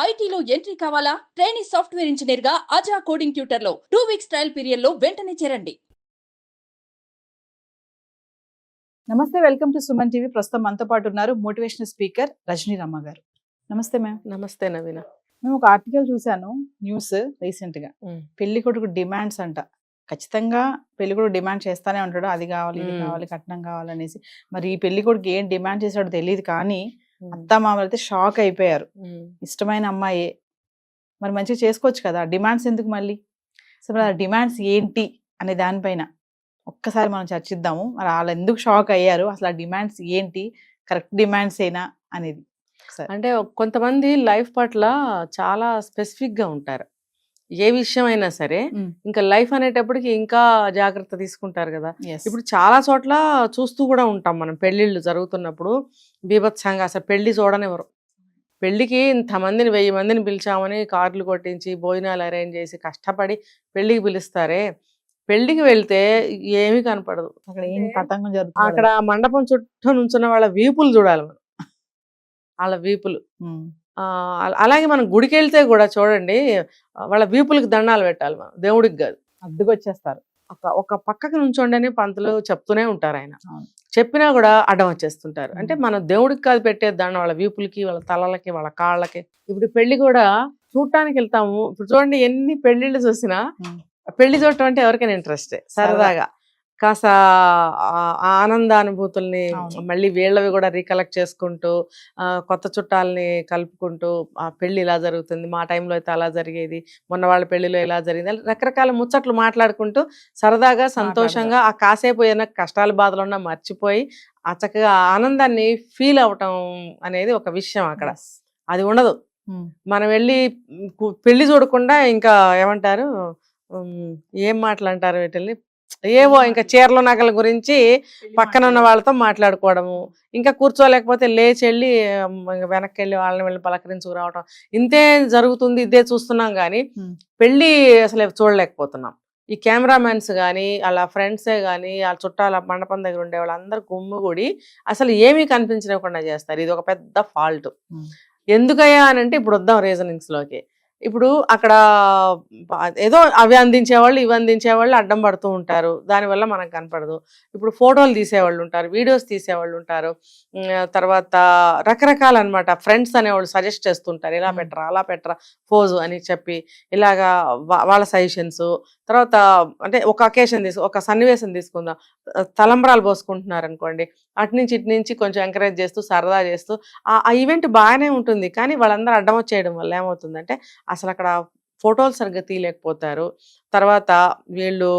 ఐటీలో ఎంట్రీ కావాలా? Trainee software engineer గా అజా కోడింగ్ ట్యూటర్ లో 2 వీక్స్ ట్రయల్ పీరియడ్ లో వెంటనే చేరండి. నమస్తే, వెల్కమ్ టు సుమన్ టీవీ. ప్రస్తుతం మనతో పాటు ఉన్నారు మోటివేషనల్ స్పీకర్ రజనీ రమ్మ గారు. నమస్తే మ్యామ్. నమస్తే నవీన. మేము ఒక ఆర్టికల్ చూసాను, న్యూస్ రీసెంట్ గా. పెళ్లి కొడుకు డిమాండ్స్ అంట. ఖచ్చితంగా పెళ్లి కొడుకు డిమాండ్ చేస్తానే ఉంటాడు, అది కావాలి ఇది కావాలి కట్నం కావాలనేసి. మరి ఈ పెళ్లి కొడుకు ఏం డిమాండ్ చేసాడో తెలియదు, కానీ అత్త మామలు అయితే షాక్ అయిపోయారు. ఇష్టమైన అమ్మాయే, మరి మంచిగా చేసుకోవచ్చు కదా, డిమాండ్స్ ఎందుకు మళ్ళీ? సో మరి ఆ డిమాండ్స్ ఏంటి అనే దానిపైన ఒక్కసారి మనం చర్చిద్దాము. మరి వాళ్ళు ఎందుకు షాక్ అయ్యారు, అసలు ఆ డిమాండ్స్ ఏంటి, కరెక్ట్ డిమాండ్స్ ఏనా అనేది. అంటే కొంతమంది లైఫ్ పట్ల చాలా స్పెసిఫిక్ గా ఉంటారు, ఏ విషయం అయినా సరే. ఇంకా లైఫ్ అనేటప్పటికి ఇంకా జాగ్రత్త తీసుకుంటారు కదా. ఇప్పుడు చాలా చోట్ల చూస్తూ కూడా ఉంటాం మనం, పెళ్లిళ్ళు జరుగుతున్నప్పుడు బీభత్సంగా అసలు పెళ్లి చూడనివ్వరు. పెళ్లికి ఇంతమందిని 1000 మందిని పిలిచామని కార్లు కొట్టించి భోజనాలు అరేంజ్ చేసి కష్టపడి పెళ్లికి పిలుస్తారే, పెళ్లికి వెళ్తే ఏమీ కనపడదు. అక్కడ మండపం చుట్టూ నుంచున్న వాళ్ళ వీపులు చూడాలి మనం, వాళ్ళ వీపులు. అలాగే మనం గుడికి వెళ్తే కూడా చూడండి, వాళ్ళ వీపులకి దండాలు పెట్టాలి మనం, దేవుడికి కాదు. అడ్డుకొచ్చేస్తారు. ఒక పక్కకి నుంచోండి అని పంతులు చెప్తూనే ఉంటారు. ఆయన చెప్పినా కూడా అడ్డం వచ్చేస్తుంటారు. అంటే మనం దేవుడికి కాదు పెట్టే దండం, వాళ్ళ వీపులకి, వాళ్ళ తలలకి, వాళ్ళ కాళ్ళకి. ఇప్పుడు పెళ్లి కూడా చూడటానికి వెళ్తాము. ఇప్పుడు చూడండి, ఎన్ని పెళ్లిళ్ళు చూసినా పెళ్లి చూడటం అంటే ఎవరికైనా ఇంట్రెస్టే, సరదాగా కాస్త ఆనందానుభూతుల్ని మళ్ళీ వీళ్ళవి కూడా రీకలెక్ట్ చేసుకుంటూ, కొత్త చుట్టాలని కలుపుకుంటూ, ఆ పెళ్లి ఇలా జరుగుతుంది, మా టైంలో అయితే అలా జరిగేది, మొన్న వాళ్ళ పెళ్లిలో ఇలా జరిగింది, రకరకాల ముచ్చట్లు మాట్లాడుకుంటూ సరదాగా సంతోషంగా ఆ కాసేపు ఏదైనా కష్టాలు బాధలు ఉన్నా మర్చిపోయి ఆ చక్కగా ఆనందాన్ని ఫీల్ అవటం అనేది ఒక విషయం. అక్కడ అది ఉండదు. మనం వెళ్ళి పెళ్లి చూడకుండా ఇంకా ఏమంటారు, ఏం మాటలు అంటారు వీటిల్ని, ఏవో ఇంకా చీరల నగల గురించి పక్కన ఉన్న వాళ్ళతో మాట్లాడుకోవడము, ఇంకా కూర్చోలేకపోతే లేచి వెళ్ళి వెనక్కి వెళ్ళి వాళ్ళని వెళ్ళి పలకరించుకు రావడం, ఇంతే జరుగుతుంది. ఇదే చూస్తున్నాం కానీ పెళ్లి అసలు చూడలేకపోతున్నాం. ఈ కెమెరామెన్స్ కానీ వాళ్ళ ఫ్రెండ్సే కానీ వాళ్ళ చుట్టాల మండపం దగ్గర ఉండే వాళ్ళందరూ గుమ్మిగూడి అసలు ఏమీ కనిపించకుండా చేస్తారు. ఇది ఒక పెద్ద ఫాల్ట్. ఎందుకయ్యా అని అంటే, ఇప్పుడు వద్దాం రీజనింగ్స్లోకి. ఇప్పుడు అక్కడ ఏదో అవి అందించేవాళ్ళు ఇవి అందించేవాళ్ళు అడ్డం పడుతూ ఉంటారు, దానివల్ల మనకు కనపడదు. ఇప్పుడు ఫోటోలు తీసేవాళ్ళు ఉంటారు, వీడియోస్ తీసేవాళ్ళు ఉంటారు, తర్వాత రకరకాల అనమాట ఫ్రెండ్స్ అనేవాళ్ళు సజెస్ట్ చేస్తుంటారు, ఇలా పెట్టరా అలా పెట్టరా పోజు అని చెప్పి, ఇలాగా వాళ్ళ సజెషన్స్. తర్వాత అంటే ఒక అకేషన్ ఒక సన్నివేశం తీసుకుందాం, తలంబ్రాలు పోసుకుంటున్నారు అనుకోండి, అటు నుంచి ఇటు నుంచి కొంచెం ఎంకరేజ్ చేస్తూ సరదా చేస్తూ ఆ ఈవెంట్ బాగానే ఉంటుంది. కానీ వాళ్ళందరూ అడ్డం వచ్చేయడం వల్ల ఏమవుతుందంటే, అసలు అక్కడ ఫోటోలు సరిగ్గా తీయలేకపోతారు. తర్వాత వీళ్ళు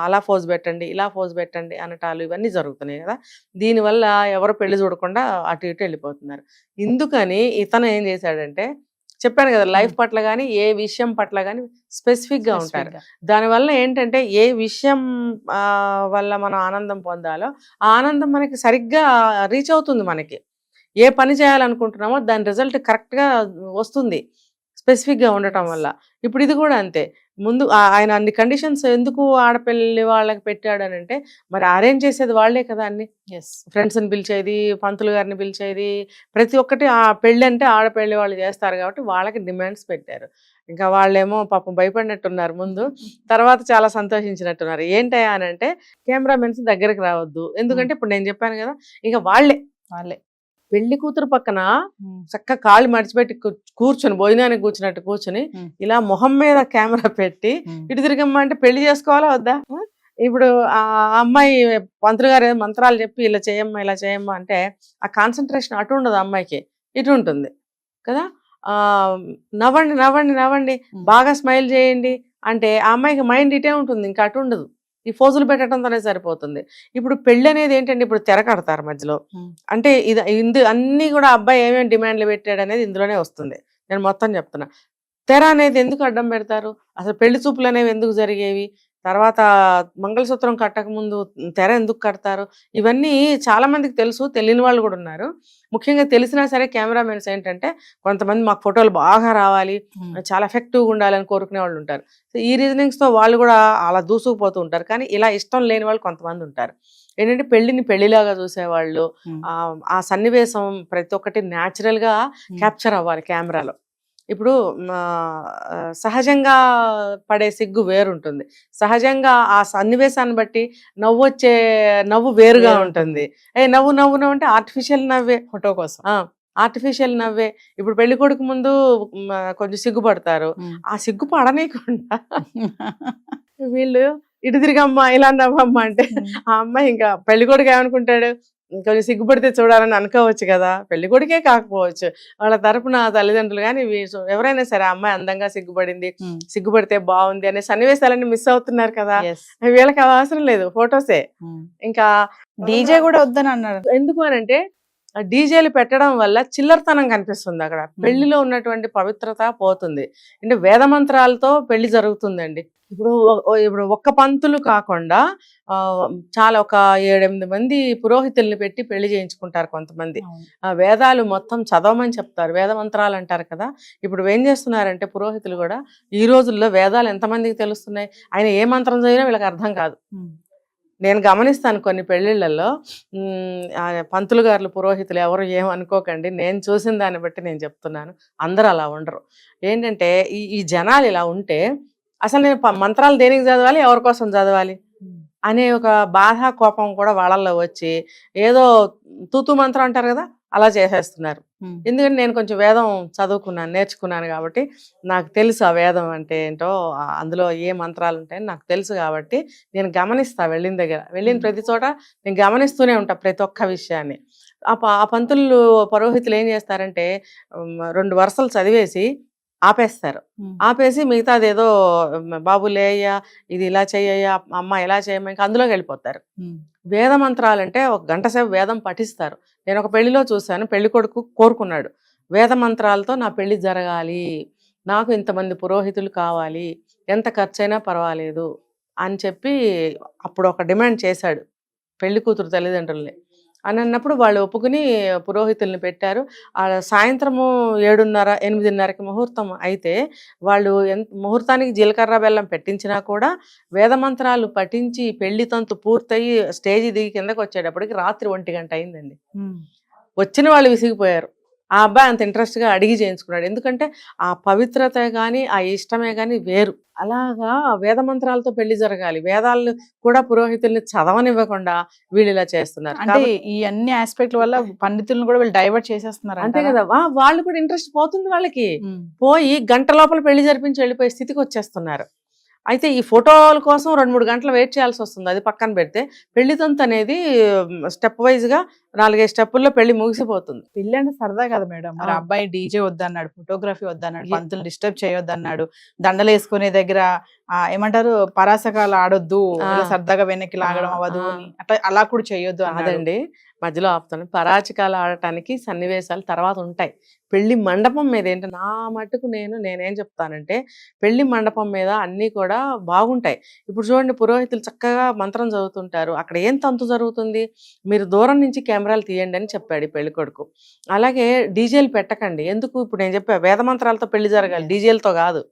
అలా పోజ్ పెట్టండి ఇలా పోజ్ పెట్టండి అనటాలు ఇవన్నీ జరుగుతున్నాయి కదా. దీనివల్ల ఎవరు పెళ్లి చూడకుండా అటు ఇటు వెళ్ళిపోతున్నారు. ఇందుకని ఇతను ఏం చేశాడంటే, చెప్పాను కదా, లైఫ్ పట్ల కానీ ఏ విషయం పట్ల కానీ స్పెసిఫిక్గా ఉంటారు. దానివల్ల ఏంటంటే, ఏ విషయం వల్ల మనం ఆనందం పొందాలో ఆ ఆనందం మనకి సరిగ్గా రీచ్ అవుతుంది. మనకి ఏ పని చేయాలనుకుంటున్నామో దాని రిజల్ట్ కరెక్ట్గా వస్తుంది స్పెసిఫిక్గా ఉండటం వల్ల. ఇప్పుడు ఇది కూడా అంతే. ముందు ఆయన అన్ని కండిషన్స్ ఎందుకు ఆడపిల్లి వాళ్ళకి పెట్టాడు అని అంటే, మరి అరేంజ్ చేసేది వాళ్లే కదా, అన్ని ఫ్రెండ్స్ని పిలిచేది, పంతులు గారిని పిలిచేది, ప్రతి ఒక్కటి ఆ పెళ్ళి అంటే ఆడపెళ్లి వాళ్ళు చేస్తారు కాబట్టి వాళ్ళకి డిమాండ్స్ పెట్టారు. ఇంకా వాళ్ళేమో పాపం భయపడినట్టున్నారు ముందు, తర్వాత చాలా సంతోషించినట్టున్నారు. ఏంటయ్యా అని అంటే, కెమెరామెన్స్ దగ్గరికి రావద్దు, ఎందుకంటే ఇప్పుడు నేను చెప్పాను కదా, ఇంకా వాళ్ళే పెళ్లి కూతురు పక్కన చక్క కాళ్ళు మడిచిపెట్టి కూర్చొని భోజనానికి కూర్చున్నట్టు కూర్చొని ఇలా మొహం మీద కెమెరా పెట్టి ఇటు తిరిగమ్మా అంటే పెళ్లి చేసుకోవాలా వద్దా? ఇప్పుడు ఆ అమ్మాయి పంతులు గారు మంత్రాలు చెప్పి ఇలా చేయమ్మా ఇలా చేయమ్మా అంటే ఆ కాన్సన్ట్రేషన్ అటు ఉండదు, అమ్మాయికి ఇటు ఉంటుంది కదా. నవ్వండి నవ్వండి నవ్వండి బాగా స్మైల్ చేయండి అంటే ఆ అమ్మాయికి మైండ్ ఇటే ఉంటుంది, ఇంకా అటు ఉండదు. ఈ ఫోజులు పెట్టడంతోనే సరిపోతుంది. ఇప్పుడు పెళ్లి అనేది ఏంటంటే, ఇప్పుడు తెర కడతారు మధ్యలో, అంటే ఇది అన్ని కూడా అబ్బాయి ఏమేమి డిమాండ్లు పెట్టాడు అనేది ఇందులోనే వస్తుంది. నేను మొత్తం చెప్తున్నా. తెర అనేది ఎందుకు అడ్డం పెడతారు, అసలు పెళ్లి చూపులు అనేవి ఎందుకు జరిగేవి, తర్వాత మంగళసూత్రం కట్టక ముందు తెర ఎందుకు కడతారు, ఇవన్నీ చాలా మందికి తెలుసు, తెలియని వాళ్ళు కూడా ఉన్నారు. ముఖ్యంగా తెలిసినా సరే కెమెరామెన్స్ ఏంటంటే, కొంతమంది మాకు ఫోటోలు బాగా రావాలి, చాలా ఎఫెక్టివ్గా ఉండాలని కోరుకునే వాళ్ళు ఉంటారు. సో ఈ రీజనింగ్స్తో వాళ్ళు కూడా అలా దూసుకుపోతూ ఉంటారు. కానీ ఇలా ఇష్టం లేని వాళ్ళు కొంతమంది ఉంటారు. ఏంటంటే పెళ్లిని పెళ్లిలాగా చూసేవాళ్ళు, ఆ సన్నివేశం ప్రతి ఒక్కటి న్యాచురల్గా క్యాప్చర్ అవ్వాలి కెమెరాలో. ఇప్పుడు సహజంగా పడే సిగ్గు వేరుంటుంది, సహజంగా ఆ సన్నివేశాన్ని బట్టి నవ్వు వేరుగా ఉంటుంది. నవ్వు నవ్వు నవ్వు అంటే ఆర్టిఫిషియల్ నవ్వే, ఫోటో కోసం. ఆర్టిఫిషియల్ నవ్వే. ఇప్పుడు పెళ్లి కొడుకు ముందు కొంచెం సిగ్గుపడతారు, ఆ సిగ్గు పడనీయకుండా వీళ్ళు ఇటు తిరిగమ్మా ఇలా నవ్వమ్మా అంటే ఆ అమ్మాయి ఇంకా పెళ్లి కొడుకు ఏమనుకుంటాడు, కొంచెం సిగ్గుపడితే చూడాలని అనుకోవచ్చు కదా. పెళ్లి కొడుకే కాకపోవచ్చు, వాళ్ళ తరపున తల్లిదండ్రులు కానీ ఎవరైనా సరే ఆ అమ్మాయి అందంగా సిగ్గుపడింది, సిగ్గుపడితే బాగుంది అనే సన్నివేశాలన్నీ మిస్ అవుతున్నారు కదా. వీళ్ళకి అవసరం లేదు, ఫొటోసే. ఇంకా డీజే కూడా వద్దని అన్నారు. ఎందుకు అని అంటే డీజేలు పెట్టడం వల్ల చిల్లరతనం కనిపిస్తుంది అక్కడ, పెళ్లిలో ఉన్నటువంటి పవిత్రత పోతుంది. అంటే వేద మంత్రాలతో పెళ్లి జరుగుతుందండి. ఇప్పుడు ఒక్క పంతులు కాకుండా చాలా ఒక 7-8 మంది పురోహితుల్ని పెట్టి పెళ్లి చేయించుకుంటారు కొంతమంది. వేదాలు మొత్తం చదవమని చెప్తారు, వేద మంత్రాలు అంటారు కదా. ఇప్పుడు ఏం చేస్తున్నారంటే పురోహితులు కూడా ఈ రోజుల్లో వేదాలు ఎంతమందికి తెలుస్తున్నాయి, ఆయన ఏ మంత్రం చదివినా వీళ్ళకి అర్థం కాదు. నేను గమనిస్తాను కొన్ని పెళ్లిళ్లలో పంతులు గారులు పురోహితులు ఎవరు ఏమనుకోకండి, నేను చూసిన దాన్ని బట్టి నేను చెప్తున్నాను, అందరూ అలా ఉండరు. ఏంటంటే ఈ జనాలు ఇలా ఉంటే అసలు నేను మంత్రాలు దేనికి చదవాలి, ఎవరి కోసం చదవాలి అనే ఒక బాధ కోపం కూడా వాళ్ళల్లో వచ్చి ఏదో తూతు మంత్రం అంటారు కదా అలా చేసేస్తున్నారు. ఎందుకంటే నేను కొంచెం వేదం చదువుకున్నాను, నేర్చుకున్నాను కాబట్టి నాకు తెలుసు ఆ వేదం అంటే ఏంటో, అందులో ఏ మంత్రాలు ఉంటాయని నాకు తెలుసు కాబట్టి నేను గమనిస్తా. వెళ్ళిన ప్రతి చోట నేను గమనిస్తూనే ఉంటా ప్రతి ఒక్క విషయాన్ని. ఆ పంతులు పురోహితులు ఏం చేస్తారంటే 2 వరుసలు చదివేసి ఆపేస్తారు, ఆపేసి మిగతాది ఏదో బాబు లేయ్యా, ఇది ఇలా చెయ్యయ్యా, అమ్మ ఇలా చేయమ్మా, ఇంకా అందులోకి వెళ్ళిపోతారు. వేద మంత్రాలు అంటే 1 గంట సేపు వేదం పఠిస్తారు. నేను ఒక పెళ్లిలో చూశాను, పెళ్లి కొడుకు కోరుకున్నాడు, వేద మంత్రాలతో నా పెళ్లి జరగాలి, నాకు ఇంతమంది పురోహితులు కావాలి, ఎంత ఖర్చైనా పర్వాలేదు అని చెప్పి అప్పుడు ఒక డిమాండ్ చేశాడు పెళ్లి కూతురు తల్లిదండ్రుల్ని. అని అన్నప్పుడు వాళ్ళు ఒప్పుకుని పురోహితుల్ని పెట్టారు. సాయంత్రము 7:30-8:30కి ముహూర్తం అయితే వాళ్ళు ముహూర్తానికి జీలకర్ర బెల్లం పెట్టించినా కూడా వేదమంత్రాలు పఠించి పెళ్లి తంతు పూర్తయి స్టేజ్ దిగి కిందకి వచ్చేటప్పటికి రాత్రి 1 గంట అయిందండి. వచ్చిన వాళ్ళు విసిగిపోయారు. ఆ అబ్బాయి అంత ఇంట్రెస్ట్గా అడిగి చేయించుకున్నాడు, ఎందుకంటే ఆ పవిత్రత కానీ ఆ ఇష్టమే కానీ వేరు. అలాగా వేద మంత్రాలతో పెళ్లి జరగాలి, వేదాలు కూడా పురోహితుల్ని చదవనివ్వకుండా వీళ్ళు ఇలా చేస్తున్నారు. అంటే ఈ అన్ని ఆస్పెక్ట్ల వల్ల పండితులను కూడా వీళ్ళు డైవర్ట్ చేసేస్తున్నారు. అంతే కదా, వాళ్ళు కూడా ఇంట్రెస్ట్ పోతుంది వాళ్ళకి, పోయి గంట లోపల పెళ్లి జరిపించి వెళ్ళిపోయే స్థితికి వచ్చేస్తున్నారు. అయితే ఈ ఫోటోల కోసం 2-3 గంటలు వెయిట్ చేయాల్సి వస్తుంది. అది పక్కన పెడితే పెళ్లి తంతు అనేది స్టెప్ వైజ్గా 4-5 స్టెప్పుల్లో పెళ్లి ముగిసిపోతుంది. పెళ్లి అంటే సరదా కదా మేడం, మరి అబ్బాయి డీజే వద్దన్నాడు, ఫోటోగ్రఫీ వద్దన్నాడు, పంతులు డిస్టర్బ్ చేయొద్దన్నాడు, దండలు వేసుకునే దగ్గర ఏమంటారు పరాసకాలు ఆడొద్దు, సరదాగా వెనక్కి లాగడం అవ్వదు, అట్లా అలా కూడా చేయొద్దు అదండి. మధ్యలో ఆపుతాను, పరాచికాలు ఆడటానికి సన్నివేశాలు తర్వాత ఉంటాయి. పెళ్లి మండపం మీద ఏంటి నా మటుకు నేనేం చెప్తానంటే పెళ్లి మండపం మీద అన్నీ కూడా బాగుంటాయి. ఇప్పుడు చూడండి, పురోహితులు చక్కగా మంత్రం చదువుతుంటారు, అక్కడ ఏం తంతు జరుగుతుంది, మీరు దూరం నుంచి కెమెరాలు తీయండి అని చెప్పాడు ఈ పెళ్లి కొడుకు. అలాగే డీజేలు పెట్టకండి, ఎందుకు, ఇప్పుడు నేను చెప్పా వేద మంత్రాలతో పెళ్లి జరగాలి, డీజేలతో కాదు.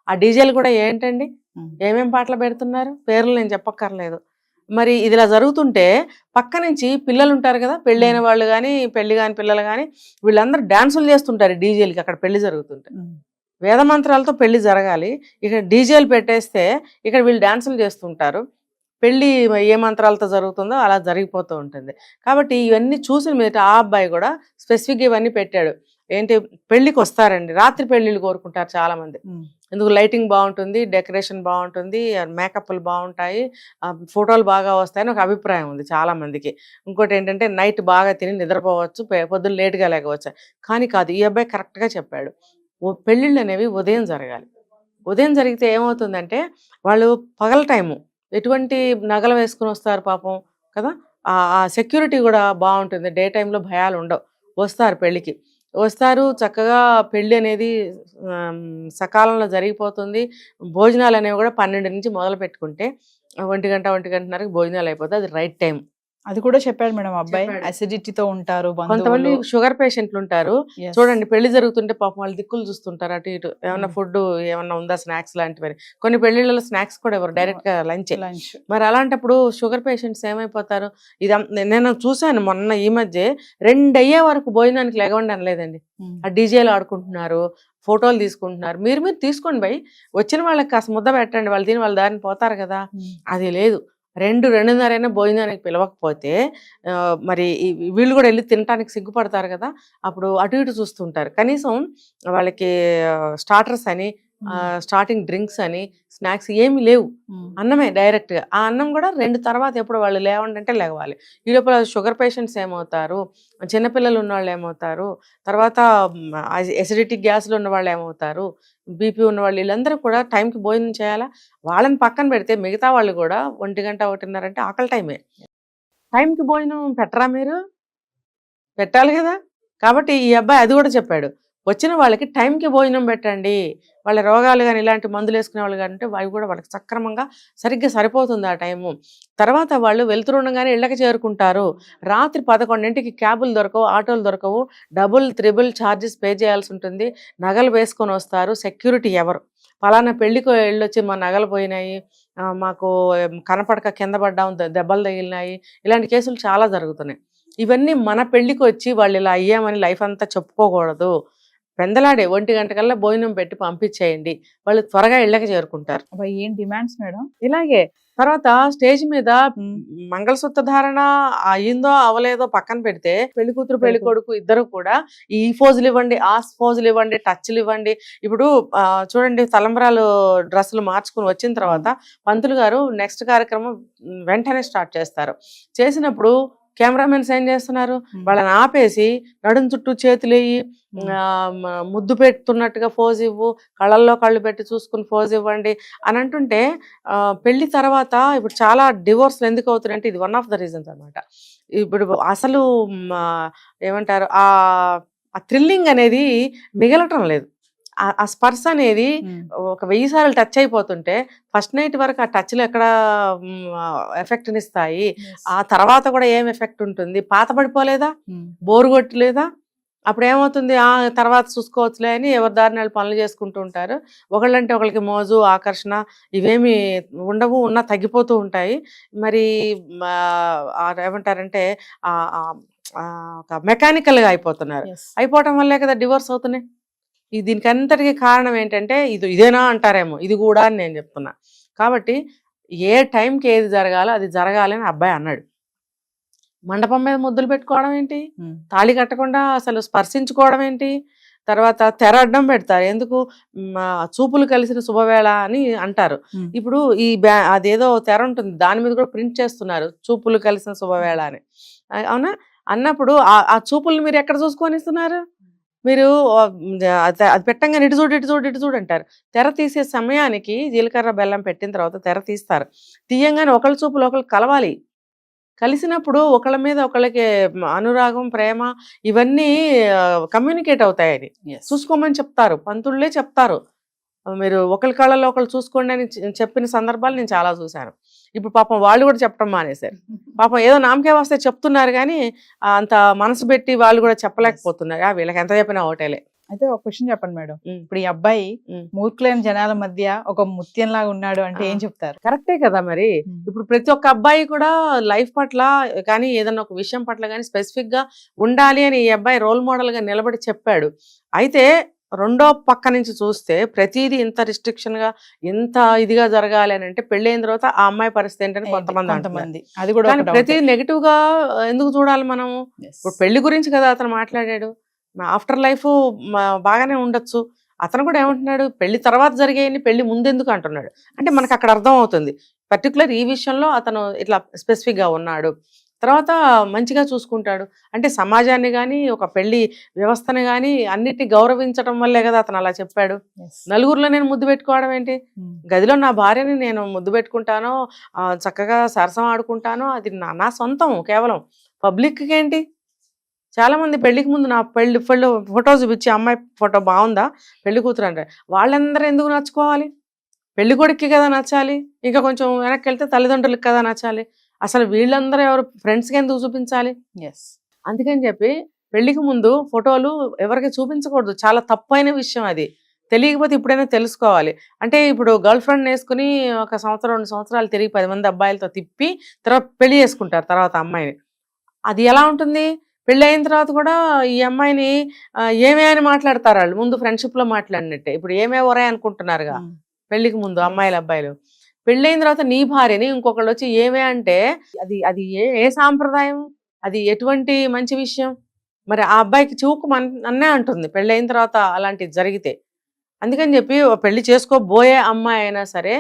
ఆ డీజేలు కూడా ఏంటండి, ఏమేం పాటలు పెడుతున్నారు, పేర్లు నేను చెప్పక్కర్లేదు. మరి ఇది ఇలా జరుగుతుంటే పక్క నుంచి పిల్లలు ఉంటారు కదా, పెళ్ళైన వాళ్ళు కానీ పెళ్లి కాని పిల్లలు కానీ వీళ్ళందరూ డాన్సులు చేస్తుంటారు డీజేలకి అక్కడ పెళ్లి జరుగుతుంటే. వేద మంత్రాలతో పెళ్లి జరగాలి, ఇక్కడ డీజేలు పెట్టేస్తే ఇక్కడ వీళ్ళు డాన్సులు చేస్తుంటారు, పెళ్లి ఏ మంత్రాలతో జరుగుతుందో అలా జరిగిపోతూ ఉంటుంది. కాబట్టి ఇవన్నీ చూసిన మీద ఆ అబ్బాయి కూడా స్పెసిఫిక్గా ఇవన్నీ పెట్టాడు. ఏంటి, పెళ్లికి వస్తారండి, రాత్రి పెళ్లిళ్ళు కోరుకుంటారు చాలా మంది, ఎందుకు లైటింగ్ బాగుంటుంది, డెకరేషన్ బాగుంటుంది, మేకప్లు బాగుంటాయి, ఫోటోలు బాగా వస్తాయని ఒక అభిప్రాయం ఉంది చాలా మందికి. ఇంకోటి ఏంటంటే నైట్ బాగా తిని నిద్రపోవచ్చు, పొద్దున్న లేట్గా లేకపోవచ్చు. కానీ కాదు, ఈ అబ్బాయి కరెక్ట్గా చెప్పాడు, పెళ్ళిళ్ళు అనేవి ఉదయం జరగాలి. ఉదయం జరిగితే ఏమవుతుందంటే వాళ్ళు పగల టైము ఎటువంటి నగలు వేసుకుని వస్తారు పాపం కదా, ఆ సెక్యూరిటీ కూడా బాగుంటుంది, డే టైంలో భయాలు ఉండవు, వస్తారు పెళ్ళికి వస్తారు, చక్కగా పెళ్ళి అనేది సకాలంలో జరిగిపోతుంది. భోజనాలు అనేవి కూడా 12 నుంచి మొదలు పెట్టుకుంటే 1 గంట 1 గంటన్నరకి భోజనాలు అయిపోతాయి, అది రైట్ టైం. అది కూడా చెప్పాడు మేడం అబ్బాయి, చెప్పాడు. అసిడిటీతో ఉంటారు కొంతమంది బంధువులు. షుగర్ పేషెంట్లు ఉంటారు. Yes. చూడండి పెళ్లి జరుగుతుంటే పాపం వాళ్ళు దిక్కులు చూస్తుంటారు అటు ఇటు, ఏమన్నా ఫుడ్ ఏమన్నా ఉందా, స్నాక్స్ లాంటివి. కొన్ని పెళ్లిళ్ళలో స్నాక్స్ కూడా ఎవరు, డైరెక్ట్ గా లంచ్. లంచ్. మరి అలాంటప్పుడు షుగర్ పేషెంట్స్ ఏమైపోతారు? నేను చూసాను మొన్న ఈ మధ్య 2 అయ్యే వరకు భోజనానికి లెగవండి అనలేదండి. ఆ డీజేలు ఆడుకుంటున్నారు, ఫోటోలు తీసుకుంటున్నారు. మీరు తీసుకోండి భయ్, వచ్చిన వాళ్ళకి కాస్త ముద్ద పెట్టండి, వాళ్ళు తిని వాళ్ళ దారిని పోతారు కదా. అది లేదు. 2-2:30 అయినా భోజనానికి పిలవకపోతే మరి వీళ్ళు కూడా వెళ్ళి తినడానికి సిగ్గుపడతారు కదా. అప్పుడు అటు ఇటు చూస్తుంటారు. కనీసం వాళ్ళకి స్టార్టర్స్ అని, స్టార్టింగ్ డ్రింక్స్ అని, స్నాక్స్ ఏమి లేవు. అన్నమే డైరెక్ట్ గా. ఆ అన్నం కూడా 2 తర్వాత ఎప్పుడు వాళ్ళు లేవండి అంటే లేవాలి. ఈ లోపల షుగర్ పేషెంట్స్ ఏమవుతారు, చిన్నపిల్లలు ఉన్న వాళ్ళు ఏమవుతారు, తర్వాత ఎసిడిటీ గ్యాస్లు ఉన్న వాళ్ళు ఏమవుతారు, బీపీ ఉన్న వాళ్ళు, వీళ్ళందరూ కూడా టైంకి భోజనం చేయాలా. వాళ్ళని పక్కన పెడితే మిగతా వాళ్ళు కూడా 1 గంట 1:30 అంటే ఆకలి టైమే. టైంకి భోజనం పెట్టరా మీరు? పెట్టాలి కదా. కాబట్టి ఈ అబ్బాయి అది కూడా చెప్పాడు, వచ్చిన వాళ్ళకి టైంకి భోజనం పెట్టండి. వాళ్ళ రోగాలు కానీ ఇలాంటి మందులు వేసుకునే వాళ్ళు కానీ ఉంటే అవి కూడా వాళ్ళకి సక్రమంగా సరిగ్గా సరిపోతుంది ఆ టైము. తర్వాత వాళ్ళు వెళ్తుండగానే ఇళ్ళకి చేరుకుంటారు. రాత్రి 11ంటికి క్యాబులు దొరకవు, ఆటోలు దొరకవు, డబుల్ 3 ఛార్జెస్ పే చేయాల్సి ఉంటుంది. నగలు వేసుకొని వస్తారు. సెక్యూరిటీ ఎవరు? పలానా పెళ్లికి వెళ్ళొచ్చి మా నగలు పోయినాయి, మాకు కనపడక కింద పడ్డాం, దెబ్బలు తగిలినాయి, ఇలాంటి కేసులు చాలా జరుగుతున్నాయి. ఇవన్నీ మన పెళ్లికి వచ్చి వాళ్ళు ఇలా అయ్యామని లైఫ్ అంతా చెప్పుకోకూడదు. పెందలాడే 1 గంట కల్లా భోజనం పెట్టి పంపించేయండి, వాళ్ళు త్వరగా ఇళ్ళకి చేరుకుంటారు. ఏం డిమాండ్స్ మేడం. ఇలాగే తర్వాత స్టేజ్ మీద మంగళసూత్ర ధారణ అయ్యిందో అవలేదో పక్కన పెడితే, పెళ్లి కూతురు పెళ్లి కొడుకు ఇద్దరు కూడా ఈ ఫోజులు ఇవ్వండి, ఆ ఫోజులు ఇవ్వండి, టచ్లు ఇవ్వండి. ఇప్పుడు చూడండి, తలంబరాలు డ్రెస్సులు మార్చుకుని వచ్చిన తర్వాత పంతులు గారు నెక్స్ట్ కార్యక్రమం వెంటనే స్టార్ట్ చేస్తారు. చేసినప్పుడు కెమెరామెన్స్ ఏం చేస్తున్నారు, వాళ్ళని ఆపేసి నడుం చుట్టూ చేతులేయి, ముద్దు పెడుతున్నట్టుగా ఫోజ్ ఇవ్వు, కళ్ళల్లో కళ్ళు పెట్టి చూసుకుని ఫోజ్ ఇవ్వండి అని అంటుంటే, పెళ్లి తర్వాత ఇప్పుడు చాలా డివోర్స్లు ఎందుకు అవుతున్నాయంటే ఇది వన్ ఆఫ్ ద రీజన్స్ అనమాట. ఇప్పుడు అసలు ఏమంటారు, ఆ థ్రిల్లింగ్ అనేది మిగలటం లేదు. ఆ స్పర్శ అనేది ఒక 1000 సార్లు టచ్ అయిపోతుంటే ఫస్ట్ నైట్ వరకు ఆ టచ్లు ఎక్కడ ఎఫెక్ట్నిస్తాయి, ఆ తర్వాత కూడా ఏం ఎఫెక్ట్ ఉంటుంది? పాత పడిపోలేదా, బోరు కొట్టలేదా? అప్పుడు ఏమవుతుంది, ఆ తర్వాత చూసుకోవచ్చులే అని ఎవరి దారిని వాళ్ళు పనులు చేసుకుంటూ ఉంటారు. ఒకళ్ళంటే ఒకళ్ళకి మోజు, ఆకర్షణ ఇవేమి ఉండవు, ఉన్నా తగ్గిపోతూ ఉంటాయి. మరి ఏమంటారంటే ఒక మెకానికల్గా అయిపోతున్నారు. అయిపోవటం వల్లే కదా డివోర్స్ అవుతున్నాయి. దీనికి అంతటికీ కారణం ఏంటంటే ఇదేనా అంటారేమో, ఇది కూడా అని నేను చెప్తున్నా. కాబట్టి ఏ టైంకి ఏది జరగాలో అది జరగాలని అబ్బాయి అన్నాడు. మండపం మీద ముద్దులు పెట్టుకోవడం ఏంటి, తాళి కట్టకుండా అసలు స్పర్శించుకోవడం ఏంటి, తర్వాత తెర అడ్డం పెడతారు. ఎందుకు? చూపులు కలిసిన శుభవేళ అని అంటారు. ఇప్పుడు అదేదో తెర ఉంటుంది, దాని మీద కూడా ప్రింట్ చేస్తున్నారు, చూపులు కలిసిన శుభవేళ అని. అవునా? అన్నప్పుడు ఆ చూపులు మీరు ఎక్కడ చూసుకొని ఇస్తున్నారు? మీరు అది పెట్టంగానే ఇటు చూడు అంటారు. తెర తీసే సమయానికి జీలకర్ర బెల్లం పెట్టిన తర్వాత తెర తీస్తారు. తీయంగానే ఒకళ్ళ చూపులు ఒకళ్ళు కలవాలి. కలిసినప్పుడు ఒకళ్ళ మీద ఒకళ్ళకి అనురాగం, ప్రేమ ఇవన్నీ కమ్యూనికేట్ అవుతాయి. అది చూసుకోమని చెప్తారు, పంతుళ్ళే చెప్తారు. మీరు ఒకరి కళ్ళలో ఒకళ్ళు చూసుకోండి అని చెప్పిన సందర్భాలు నేను చాలా చూశాను. ఇప్పుడు పాపం వాళ్ళు కూడా చెప్పడం మానేశారు. పాపం ఏదో నామకే వస్తే చెప్తున్నారు కానీ అంత మనసు పెట్టి వాళ్ళు కూడా చెప్పలేకపోతున్నారు. వీళ్ళకి ఎంత చెప్పినా ఒకటేలే. అయితే ఒక క్వశ్చన్ చెప్పండి మేడం, ఇప్పుడు ఈ అబ్బాయి మూర్ఖులైన జనాల మధ్య ఒక ముత్యం లాగా ఉన్నాడు అంటే ఏం చెప్తారు? కరెక్టే కదా. మరి ఇప్పుడు ప్రతి ఒక్క అబ్బాయి కూడా లైఫ్ పట్ల కానీ ఏదన్నా ఒక విషయం పట్ల కానీ స్పెసిఫిక్ గా ఉండాలి అని ఈ అబ్బాయి రోల్ మోడల్ గా నిలబడి చెప్పాడు. అయితే రెండో పక్క నుంచి చూస్తే ప్రతిదీ ఇంత రిస్ట్రిక్షన్ గా ఇంత ఇదిగా జరగాలి అని అంటే పెళ్ళైన తర్వాత ఆ అమ్మాయి పరిస్థితి ఏంటని కొంతమంది అది కూడా ప్రతిదీ నెగిటివ్ గా ఎందుకు చూడాలి మనము? ఇప్పుడు పెళ్లి గురించి కదా అతను మాట్లాడాడు, ఆఫ్టర్ లైఫ్ బాగానే ఉండొచ్చు. అతను కూడా ఏమంటున్నాడు, పెళ్లి తర్వాత జరిగేయని పెళ్లి ముందెందుకు అంటున్నాడు. అంటే మనకు అక్కడ అర్థం అవుతుంది పర్టికులర్ ఈ విషయంలో అతను ఇట్లా స్పెసిఫిక్ గా ఉన్నాడు. తర్వాత మంచిగా చూసుకుంటాడు అంటే సమాజాన్ని కానీ ఒక పెళ్లి వ్యవస్థని కానీ అన్నిటిని గౌరవించడం వల్లే కదా అతను అలా చెప్పాడు. నలుగురిలో నేను ముద్దు పెట్టుకోవడం ఏంటి, గదిలో నా భార్యని నేను ముద్దు పెట్టుకుంటాను, చక్కగా సరసం ఆడుకుంటాను, అది నా సొంతం. కేవలం పబ్లిక్కి ఏంటి? చాలా మంది పెళ్లికి ముందు నా పెళ్లి ఫోటో చూపించి అమ్మాయి ఫోటో బాగుందా, పెళ్లి కూతురు అంటే వాళ్ళందరూ ఎందుకు నచ్చుకోవాలి? పెళ్లి కొడుక్కి కదా నచ్చాలి, ఇంకా కొంచెం వెనక్కి వెళ్తే తల్లిదండ్రులకి కదా నచ్చాలి. అసలు వీళ్ళందరూ ఎవరు ఫ్రెండ్స్కి ఎందుకు చూపించాలి? ఎస్. అందుకని చెప్పి పెళ్లికి ముందు ఫోటోలు ఎవరికి చూపించకూడదు. చాలా తప్పైన విషయం అది. తెలియకపోతే ఇప్పుడైనా తెలుసుకోవాలి. అంటే ఇప్పుడు గర్ల్ ఫ్రెండ్ వేసుకుని 1 సంవత్సరం 2 సంవత్సరాలు తిరిగి 10 మంది అబ్బాయిలతో తిప్పి తర్వాత పెళ్లి చేసుకుంటారు తర్వాత అమ్మాయిని. అది ఎలా ఉంటుంది? పెళ్ళి అయిన తర్వాత కూడా ఈ అమ్మాయిని ఏమే అని మాట్లాడతారు వాళ్ళు. ముందు ఫ్రెండ్షిప్లో మాట్లాడినట్టే. ఇప్పుడు ఏమే ఒరే అనుకుంటున్నారుగా పెళ్లికి ముందు అమ్మాయిలు అబ్బాయిలు. పెళ్ళైన తర్వాత నీ భార్యని ఇంకొకళ్ళు వచ్చి ఏమే అంటే అది అది ఏ సాంప్రదాయం? అది ఎటువంటి మంచి విషయం? మరి ఆ అబ్బాయికి చూకు అన్నే అంటుంది పెళ్ళైన తర్వాత అలాంటిది జరిగితే. అందుకని చెప్పి పెళ్లి చేసుకోబోయే అమ్మాయి అయినా సరే,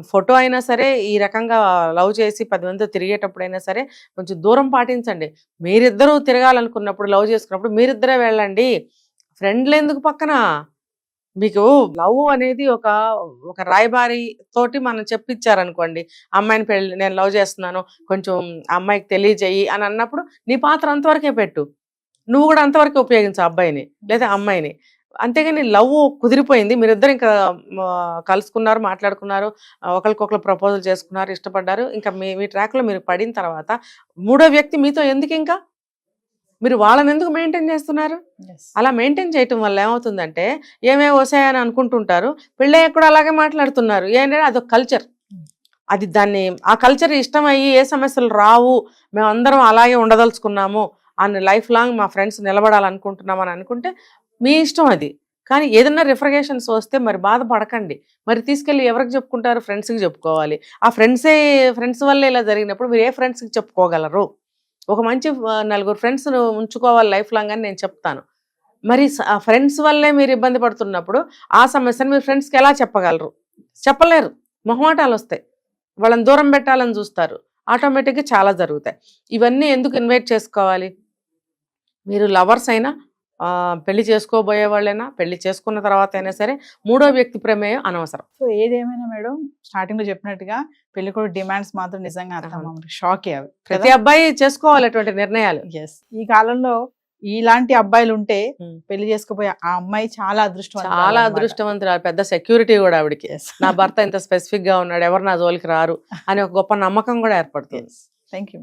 ఫోటో అయినా సరే, ఈ రకంగా లవ్ చేసి 10 మందితో తిరిగేటప్పుడైనా సరే కొంచెం దూరం పాటించండి. మీరిద్దరూ తిరగాలనుకున్నప్పుడు, లవ్ చేసుకున్నప్పుడు మీరిద్దరే వెళ్ళండి. ఫ్రెండ్లు ఎందుకు పక్కన? మీకు లవ్ అనేది ఒక రాయబారి తోటి మనం చెప్పించారనుకోండి, అమ్మాయిని పెళ్ళి నేను లవ్ చేస్తున్నాను కొంచెం అమ్మాయికి తెలియజేయి అని అన్నప్పుడు నీ పాత్ర అంతవరకే పెట్టు. నువ్వు కూడా అంతవరకే ఉపయోగించు అబ్బాయిని లేదా అమ్మాయిని. అంతేగాని లవ్ కుదిరిపోయింది, మీరిద్దరు ఇంకా కలుసుకున్నారు, మాట్లాడుకున్నారు, ఒకరికొకరు ప్రపోజల్ చేసుకున్నారు, ఇష్టపడ్డారు, ఇంకా మీ ట్రాక్లో మీరు పడిన తర్వాత మూడో వ్యక్తి మీతో ఎందుకు? ఇంకా మీరు వాళ్ళని ఎందుకు మెయింటైన్ చేస్తున్నారు? అలా మెయింటైన్ చేయటం వల్ల ఏమవుతుందంటే ఏమేమి వస్తాయని అనుకుంటుంటారు, పెళ్ళయ్యాక కూడా అలాగే మాట్లాడుతున్నారు. ఏంటంటే అదొక కల్చర్. అది ఆ కల్చర్ ఇష్టం అయ్యి ఏ సమస్యలు రావు, మేమందరం అలాగే ఉండదలుచుకున్నాము అని లైఫ్ లాంగ్ మా ఫ్రెండ్స్ నిలబడాలనుకుంటున్నాం అని అనుకుంటే మీ ఇష్టం అది. కానీ ఏదన్నా రిఫ్రిగేషన్స్ వస్తే మరి బాధపడకండి. మరి తీసుకెళ్ళి ఎవరికి చెప్పుకుంటారు? ఫ్రెండ్స్కి చెప్పుకోవాలి. ఆ ఫ్రెండ్స్ వల్లే ఇలా జరిగినప్పుడు మీరు ఏ ఫ్రెండ్స్కి చెప్పుకోగలరు? ఒక మంచి 4 ఫ్రెండ్స్ ఉంచుకోవాలి లైఫ్ లాంగ్ అని నేను చెప్తాను. మరి ఆ ఫ్రెండ్స్ వల్లే మీరు ఇబ్బంది పడుతున్నప్పుడు ఆ సమస్యను మీరు ఫ్రెండ్స్కి ఎలా చెప్పగలరు? చెప్పలేరు, మొహమాటాలు వస్తాయి, వాళ్ళని దూరం పెట్టాలని చూస్తారు, ఆటోమేటిక్గా చాలా జరుగుతాయి. ఇవన్నీ ఎందుకు ఇన్వైట్ చేసుకోవాలి? మీరు లవర్స్ అయినా, పెళ్లి చేసుకోబోయే వాళ్ళైనా, పెళ్లి చేసుకున్న తర్వాత అయినా సరే మూడో వ్యక్తి ప్రమేయం అనవసరం. సో ఏదేమైనా మేడం, స్టార్టింగ్ లో చెప్పినట్టుగా పెళ్లి కూడా డిమాండ్స్ మాత్రం నిజంగా అర్థం షాకే అవి. ప్రతి అబ్బాయి చేసుకోవాలి అటువంటి నిర్ణయాలు. ఎస్. ఈ కాలంలో ఇలాంటి అబ్బాయిలు ఉంటే పెళ్లి చేసుకోపోయే ఆ అమ్మాయి చాలా అదృష్టవంతురాలు, పెద్ద సెక్యూరిటీ కూడా ఆవిడకి. నా భర్త ఇంత స్పెసిఫిక్ గా ఉన్నాడు, ఎవరు నా జోలికి రారు అనే ఒక గొప్ప నమ్మకం కూడా ఏర్పడుతుంది. Thank you.